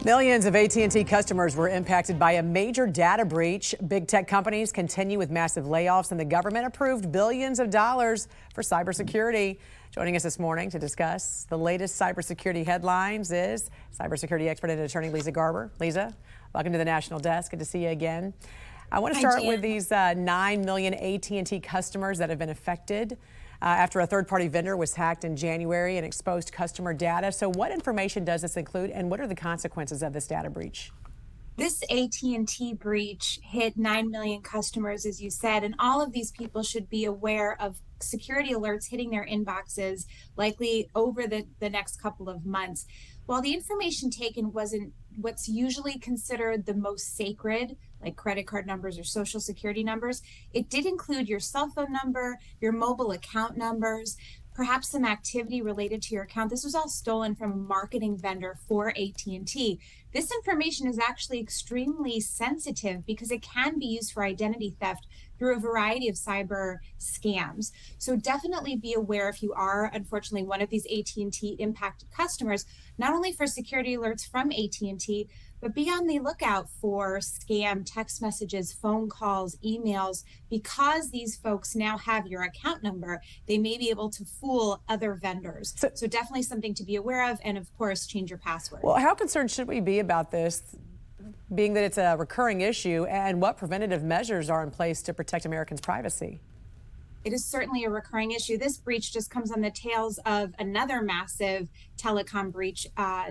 Millions of AT&T customers were impacted by a major data breach. Big tech companies continue with massive layoffs, and the government approved billions of dollars for cybersecurity. Joining us this morning to discuss the latest cybersecurity headlines is cybersecurity expert and attorney Leeza Garber. Leeza, welcome to the National Desk. Good to see you again. I want to start with these 9 million AT&T customers that have been affected after a third-party vendor was hacked in January and exposed customer data. So what information does this include, and what are the consequences of this data breach? This AT&T breach hit 9 million customers, as you said, and all of these people should be aware of security alerts hitting their inboxes likely over the next couple of months. While the information taken wasn't what's usually considered the most sacred, like credit card numbers or social security numbers, it did include your cell phone number, your mobile account numbers, perhaps some activity related to your account. This was all stolen from a marketing vendor for AT&T. This information is actually extremely sensitive because it can be used for identity theft through a variety of cyber scams. So definitely be aware if you are, unfortunately, one of these AT&T impacted customers, not only for security alerts from AT&T, but be on the lookout for scam text messages, phone calls, emails. Because these folks now have your account number, they may be able to fool other vendors. So definitely something to be aware of, and of course, change your password. Well, how concerned should we be about this, being that it's a recurring issue, and what preventative measures are in place to protect Americans' privacy? It is certainly a recurring issue. This breach just comes on the tails of another massive telecom breach,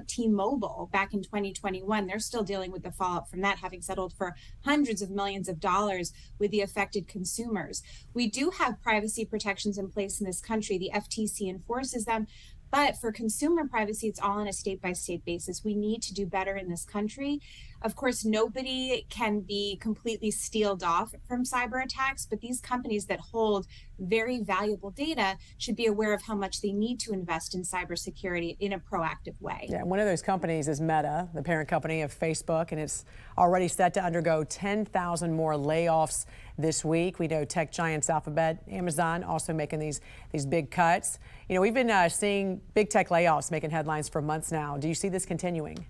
T-Mobile, back in 2021. They're still dealing with the fallout from that, having settled for hundreds of millions of dollars with the affected consumers. We do have privacy protections in place in this country. The FTC enforces them. But for consumer privacy, it's all on a state-by-state basis. We need to do better in this country. Of course, nobody can be completely sealed off from cyber attacks, but these companies that hold very valuable data should be aware of how much they need to invest in cybersecurity in a proactive way. Yeah, one of those companies is Meta, the parent company of Facebook, and it's already set to undergo 10,000 more layoffs this week. We know tech giants Alphabet, Amazon also making these big cuts. You know, we've been seeing big tech layoffs making headlines for months now. Do you see this continuing?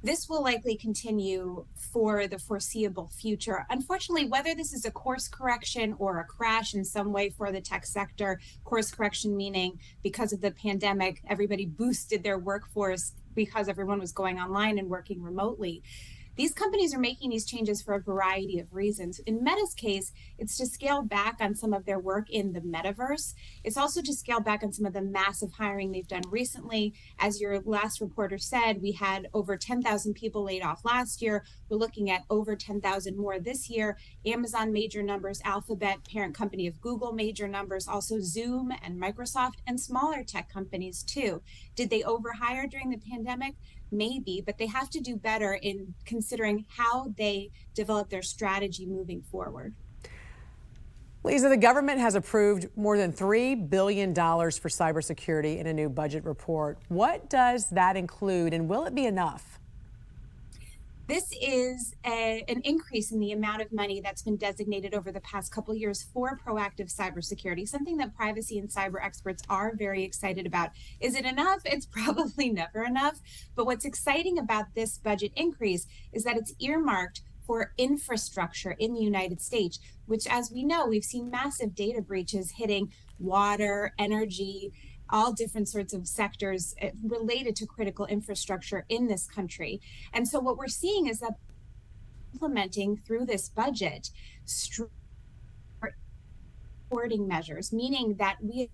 This will likely continue for the foreseeable future. Unfortunately, whether this is a course correction or a crash in some way for the tech sector, course correction meaning because of the pandemic, everybody boosted their workforce because everyone was going online and working remotely. These companies are making these changes for a variety of reasons. In Meta's case, it's to scale back on some of their work in the metaverse. It's also to scale back on some of the massive hiring they've done recently. As your last reporter said, we had over 10,000 people laid off last year. We're looking at over 10,000 more this year. Amazon, major numbers. Alphabet, parent company of Google, major numbers. Also Zoom and Microsoft, and smaller tech companies too. Did they overhire during the pandemic? Maybe, but they have to do better in considering how they develop their strategy moving forward. Leeza, the government has approved more than $3 billion for cybersecurity in a new budget report. What does that include, and will it be enough? This is an increase in the amount of money that's been designated over the past couple of years for proactive cybersecurity, something that privacy and cyber experts are very excited about. Is it enough? It's probably never enough. But what's exciting about this budget increase is that it's earmarked for infrastructure in the United States, which, as we know, we've seen massive data breaches hitting water, energy, all different sorts of sectors related to critical infrastructure in this country. And so what we're seeing is that implementing through this budget reporting measures, meaning that we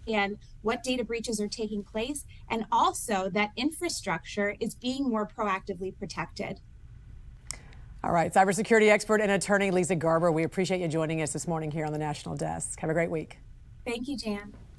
and what data breaches are taking place, and also that infrastructure is being more proactively protected. All right, cybersecurity expert and attorney Leeza Garber, we appreciate you joining us this morning here on the National Desk. Have a great week. Thank you, Jan.